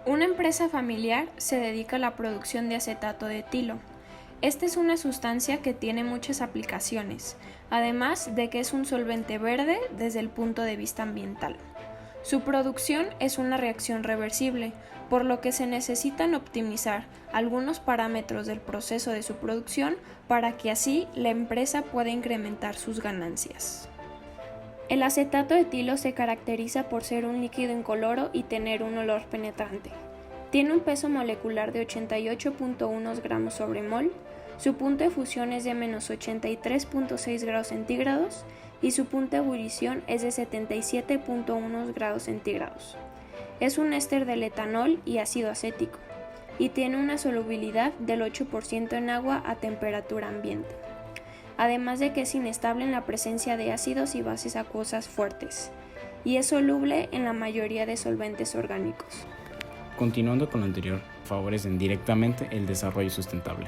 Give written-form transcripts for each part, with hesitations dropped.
Una empresa familiar se dedica a la producción de acetato de etilo. Esta es una sustancia que tiene muchas aplicaciones, además de que es un solvente verde desde el punto de vista ambiental. Su producción es una reacción reversible, por lo que se necesitan optimizar algunos parámetros del proceso de su producción para que así la empresa pueda incrementar sus ganancias. El acetato de etilo se caracteriza por ser un líquido incoloro y tener un olor penetrante. Tiene un peso molecular de 88.1 gramos sobre mol, su punto de fusión es de menos 83.6 grados centígrados y su punto de ebullición es de 77.1 grados centígrados. Es un éster del etanol y ácido acético y tiene una solubilidad del 8% en agua a temperatura ambiente. Además de que es inestable en la presencia de ácidos y bases acuosas fuertes, y es soluble en la mayoría de solventes orgánicos. Continuando con lo anterior, favorecen directamente el desarrollo sustentable.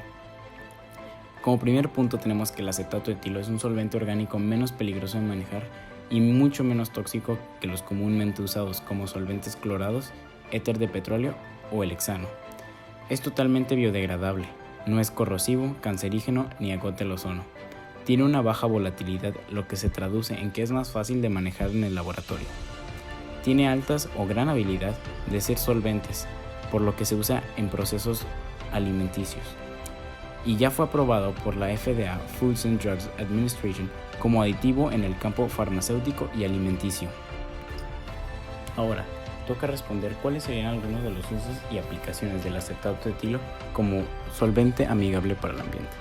Como primer punto tenemos que el acetato de etilo es un solvente orgánico menos peligroso de manejar y mucho menos tóxico que los comúnmente usados como solventes clorados, éter de petróleo o el hexano. Es totalmente biodegradable, no es corrosivo, cancerígeno ni agota el ozono. Tiene una baja volatilidad, lo que se traduce en que es más fácil de manejar en el laboratorio. Tiene altas o gran habilidad de ser solventes, por lo que se usa en procesos alimenticios. Y ya fue aprobado por la FDA, Foods and Drugs Administration, como aditivo en el campo farmacéutico y alimenticio. Ahora, toca responder cuáles serían algunos de los usos y aplicaciones del acetato de etilo como solvente amigable para el ambiente.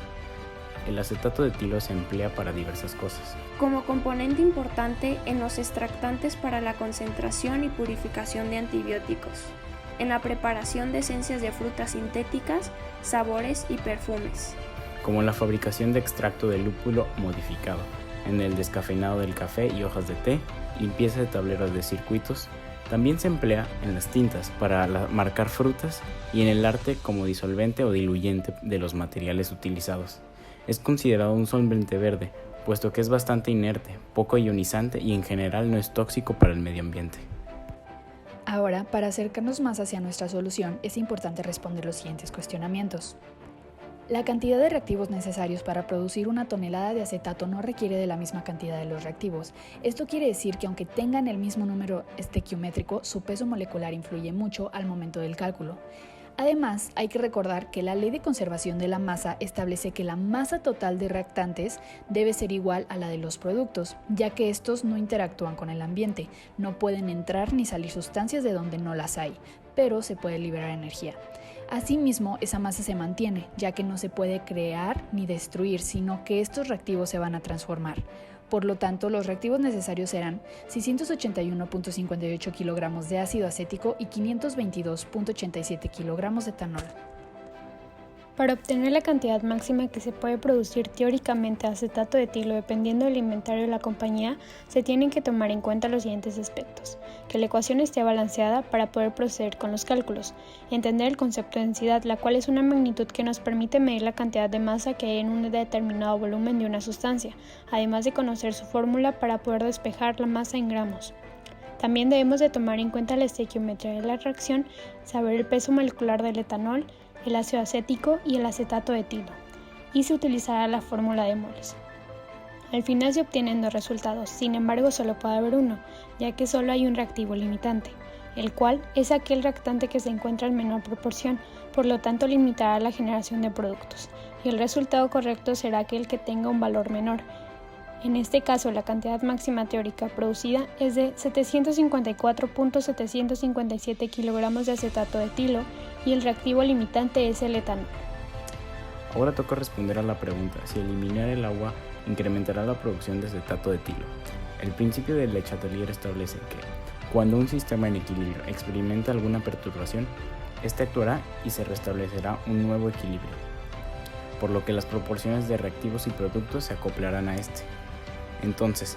El acetato de etilo se emplea para diversas cosas. Como componente importante en los extractantes para la concentración y purificación de antibióticos, en la preparación de esencias de frutas sintéticas, sabores y perfumes. Como la fabricación de extracto de lúpulo modificado, en el descafeinado del café y hojas de té, limpieza de tableros de circuitos. También se emplea en las tintas para marcar frutas y en el arte como disolvente o diluyente de los materiales utilizados. Es considerado un solvente verde, puesto que es bastante inerte, poco ionizante y en general no es tóxico para el medio ambiente. Ahora, para acercarnos más hacia nuestra solución, es importante responder los siguientes cuestionamientos. La cantidad de reactivos necesarios para producir una tonelada de acetato no requiere de la misma cantidad de los reactivos. Esto quiere decir que aunque tengan el mismo número estequiométrico, su peso molecular influye mucho al momento del cálculo. Además, hay que recordar que la ley de conservación de la masa establece que la masa total de reactantes debe ser igual a la de los productos, ya que estos no interactúan con el ambiente, no pueden entrar ni salir sustancias de donde no las hay, pero se puede liberar energía. Asimismo, esa masa se mantiene, ya que no se puede crear ni destruir, sino que estos reactivos se van a transformar. Por lo tanto, los reactivos necesarios serán 681.58 kilogramos de ácido acético y 522.87 kilogramos de etanol. Para obtener la cantidad máxima que se puede producir teóricamente de acetato de etilo dependiendo del inventario de la compañía, se tienen que tomar en cuenta los siguientes aspectos: que la ecuación esté balanceada para poder proceder con los cálculos, entender el concepto de densidad, la cual es una magnitud que nos permite medir la cantidad de masa que hay en un determinado volumen de una sustancia, además de conocer su fórmula para poder despejar la masa en gramos. También debemos de tomar en cuenta la estequiometría de la reacción, saber el peso molecular del etanol, el ácido acético y el acetato de etilo, y se utilizará la fórmula de moles. Al final se obtienen dos resultados, sin embargo solo puede haber uno, ya que solo hay un reactivo limitante, el cual es aquel reactante que se encuentra en menor proporción, por lo tanto limitará la generación de productos, y el resultado correcto será aquel que tenga un valor menor. En este caso, la cantidad máxima teórica producida es de 754.757 kilogramos de acetato de etilo y el reactivo limitante es el etanol. Ahora toca responder a la pregunta si eliminar el agua incrementará la producción de acetato de etilo. El principio de Le Chatelier establece que cuando un sistema en equilibrio experimenta alguna perturbación, este actuará y se restablecerá un nuevo equilibrio, por lo que las proporciones de reactivos y productos se acoplarán a este. Entonces,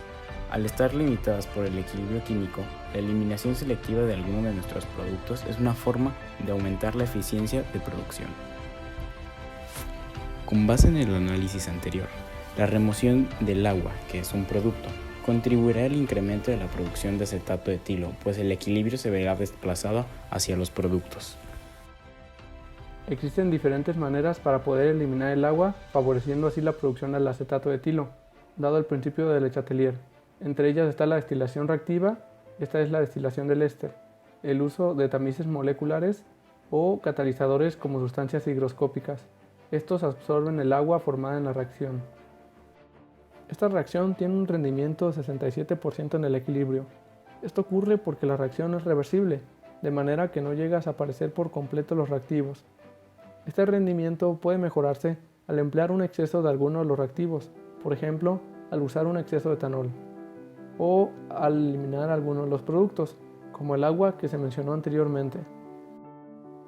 al estar limitadas por el equilibrio químico, la eliminación selectiva de alguno de nuestros productos es una forma de aumentar la eficiencia de producción. Con base en el análisis anterior, la remoción del agua, que es un producto, contribuirá al incremento de la producción de acetato de etilo, pues el equilibrio se verá desplazado hacia los productos. Existen diferentes maneras para poder eliminar el agua, favoreciendo así la producción del acetato de etilo, dado el principio de Le Chatelier. Entre ellas está la destilación reactiva, esta es la destilación del éster, el uso de tamices moleculares o catalizadores como sustancias higroscópicas. Estos absorben el agua formada en la reacción. Esta reacción tiene un rendimiento de 67% en el equilibrio. Esto ocurre porque la reacción es reversible, de manera que no llega a desaparecer por completo los reactivos. Este rendimiento puede mejorarse al emplear un exceso de alguno de los reactivos, por ejemplo, al usar un exceso de etanol, o al eliminar algunos de los productos, como el agua que se mencionó anteriormente.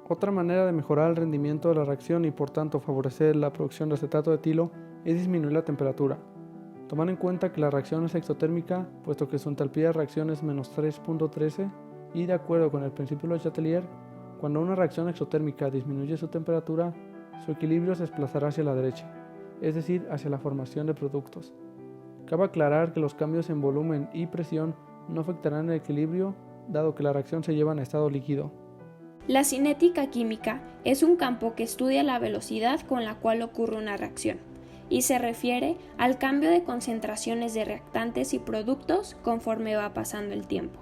Otra manera de mejorar el rendimiento de la reacción y por tanto favorecer la producción de acetato de etilo es disminuir la temperatura. Tomar en cuenta que la reacción es exotérmica, puesto que su entalpía de reacción es menos 3.13 y de acuerdo con el principio de Le Chatelier, cuando una reacción exotérmica disminuye su temperatura, su equilibrio se desplazará hacia la derecha, es decir, hacia la formación de productos. Cabe aclarar que los cambios en volumen y presión no afectarán el equilibrio, dado que la reacción se lleva en estado líquido. La cinética química es un campo que estudia la velocidad con la cual ocurre una reacción y se refiere al cambio de concentraciones de reactantes y productos conforme va pasando el tiempo.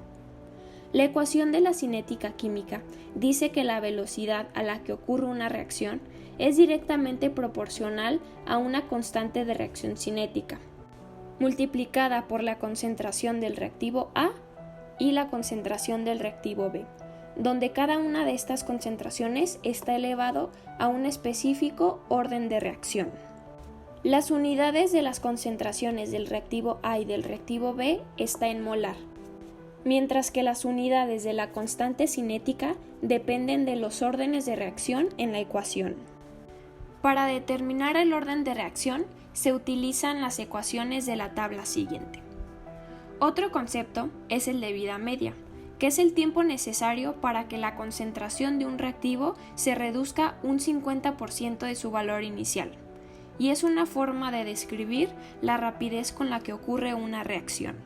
La ecuación de la cinética química dice que la velocidad a la que ocurre una reacción es directamente proporcional a una constante de reacción cinética, multiplicada por la concentración del reactivo A y la concentración del reactivo B, donde cada una de estas concentraciones está elevado a un específico orden de reacción. Las unidades de las concentraciones del reactivo A y del reactivo B está en molar, mientras que las unidades de la constante cinética dependen de los órdenes de reacción en la ecuación. Para determinar el orden de reacción se utilizan las ecuaciones de la tabla siguiente. Otro concepto es el de vida media, que es el tiempo necesario para que la concentración de un reactivo se reduzca un 50% de su valor inicial, y es una forma de describir la rapidez con la que ocurre una reacción.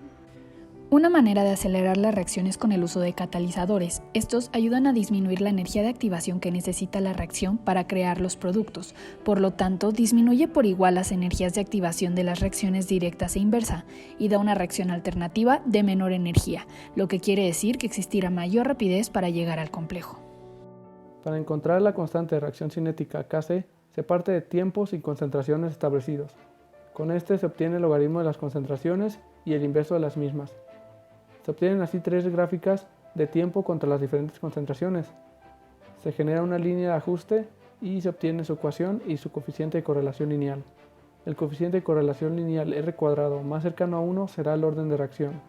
Una manera de acelerar las reacciones con el uso de catalizadores. Estos ayudan a disminuir la energía de activación que necesita la reacción para crear los productos. Por lo tanto, disminuye por igual las energías de activación de las reacciones directas e inversa y da una reacción alternativa de menor energía, lo que quiere decir que existirá mayor rapidez para llegar al complejo. Para encontrar la constante de reacción cinética Kc, se parte de tiempos y concentraciones establecidos. Con este se obtiene el logaritmo de las concentraciones y el inverso de las mismas. Se obtienen así tres gráficas de tiempo contra las diferentes concentraciones. Se genera una línea de ajuste y se obtiene su ecuación y su coeficiente de correlación lineal. El coeficiente de correlación lineal R cuadrado más cercano a 1 será el orden de reacción.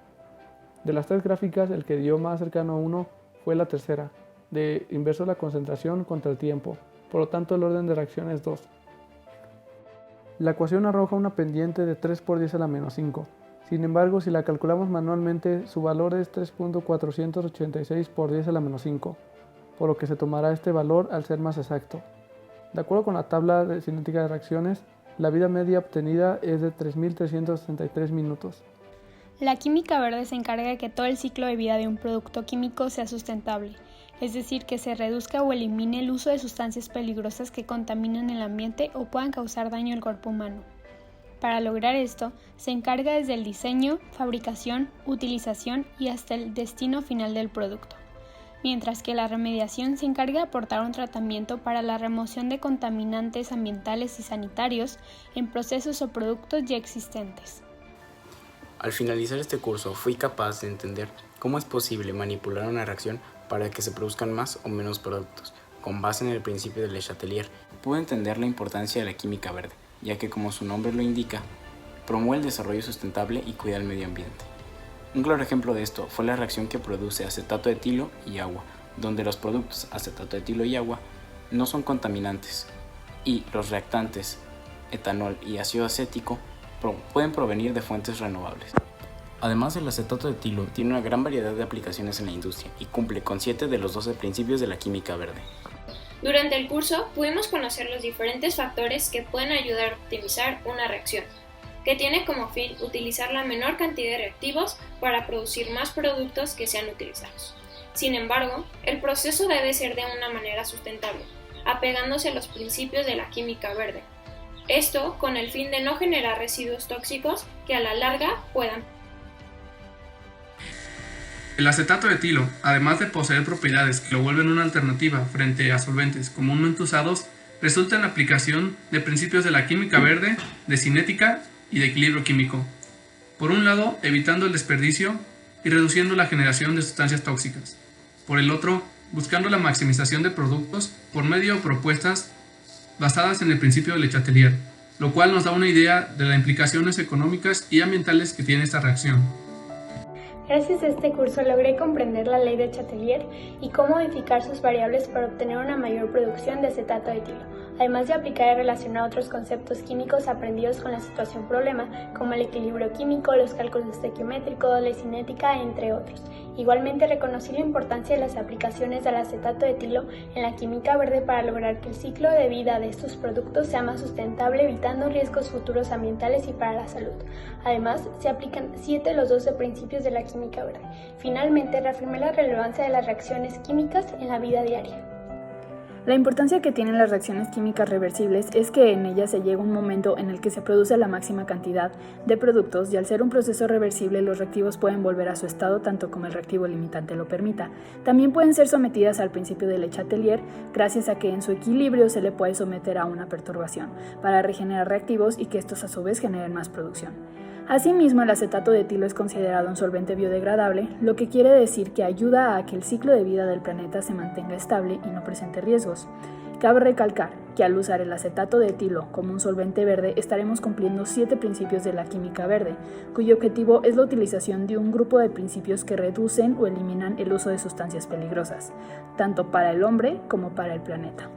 De las tres gráficas, el que dio más cercano a 1 fue la tercera, de inverso la concentración contra el tiempo. Por lo tanto, el orden de reacción es 2. La ecuación arroja una pendiente de 3 por 10 a la menos 5. Sin embargo, si la calculamos manualmente, su valor es 3.486 por 10 a la menos 5, por lo que se tomará este valor al ser más exacto. De acuerdo con la tabla de cinética de reacciones, la vida media obtenida es de 3.363 minutos. La química verde se encarga de que todo el ciclo de vida de un producto químico sea sustentable, es decir, que se reduzca o elimine el uso de sustancias peligrosas que contaminan el ambiente o puedan causar daño al cuerpo humano. Para lograr esto, se encarga desde el diseño, fabricación, utilización y hasta el destino final del producto, mientras que la remediación se encarga de aportar un tratamiento para la remoción de contaminantes ambientales y sanitarios en procesos o productos ya existentes. Al finalizar este curso, fui capaz de entender cómo es posible manipular una reacción para que se produzcan más o menos productos, con base en el principio de Le Chatelier. Pude entender la importancia de la química verde, ya que como su nombre lo indica, promueve el desarrollo sustentable y cuida el medio ambiente. Un claro ejemplo de esto fue la reacción que produce acetato de etilo y agua, donde los productos acetato de etilo y agua no son contaminantes, y los reactantes etanol y ácido acético pueden provenir de fuentes renovables. Además, el acetato de etilo tiene una gran variedad de aplicaciones en la industria y cumple con 7 de los 12 principios de la química verde. Durante el curso pudimos conocer los diferentes factores que pueden ayudar a optimizar una reacción, que tiene como fin utilizar la menor cantidad de reactivos para producir más productos que sean utilizados. Sin embargo, el proceso debe ser de una manera sustentable, apegándose a los principios de la química verde. Esto con el fin de no generar residuos tóxicos que a la larga puedan. El acetato de etilo, además de poseer propiedades que lo vuelven una alternativa frente a solventes comúnmente usados, resulta en la aplicación de principios de la química verde, de cinética y de equilibrio químico. Por un lado, evitando el desperdicio y reduciendo la generación de sustancias tóxicas. Por el otro, buscando la maximización de productos por medio de propuestas basadas en el principio de Le Chatelier, lo cual nos da una idea de las implicaciones económicas y ambientales que tiene esta reacción. Gracias a este curso logré comprender la ley de Chatelier y cómo modificar sus variables para obtener una mayor producción de acetato de etilo, además de aplicar y relacionar otros conceptos químicos aprendidos con la situación problema, como el equilibrio químico, los cálculos estequiométricos, la cinética, entre otros. Igualmente reconocí la importancia de las aplicaciones del acetato de etilo en la química verde para lograr que el ciclo de vida de estos productos sea más sustentable, evitando riesgos futuros ambientales y para la salud. Además, se aplican 7 de los 12 principios de la química verde. Finalmente, reafirmé la relevancia de las reacciones químicas en la vida diaria. La importancia que tienen las reacciones químicas reversibles es que en ellas se llega un momento en el que se produce la máxima cantidad de productos y al ser un proceso reversible los reactivos pueden volver a su estado tanto como el reactivo limitante lo permita. También pueden ser sometidas al principio de Le Chatelier gracias a que en su equilibrio se le puede someter a una perturbación para regenerar reactivos y que estos a su vez generen más producción. Asimismo, el acetato de etilo es considerado un solvente biodegradable, lo que quiere decir que ayuda a que el ciclo de vida del planeta se mantenga estable y no presente riesgos. Cabe recalcar que al usar el acetato de etilo como un solvente verde estaremos cumpliendo 7 principios de la química verde, cuyo objetivo es la utilización de un grupo de principios que reducen o eliminan el uso de sustancias peligrosas, tanto para el hombre como para el planeta.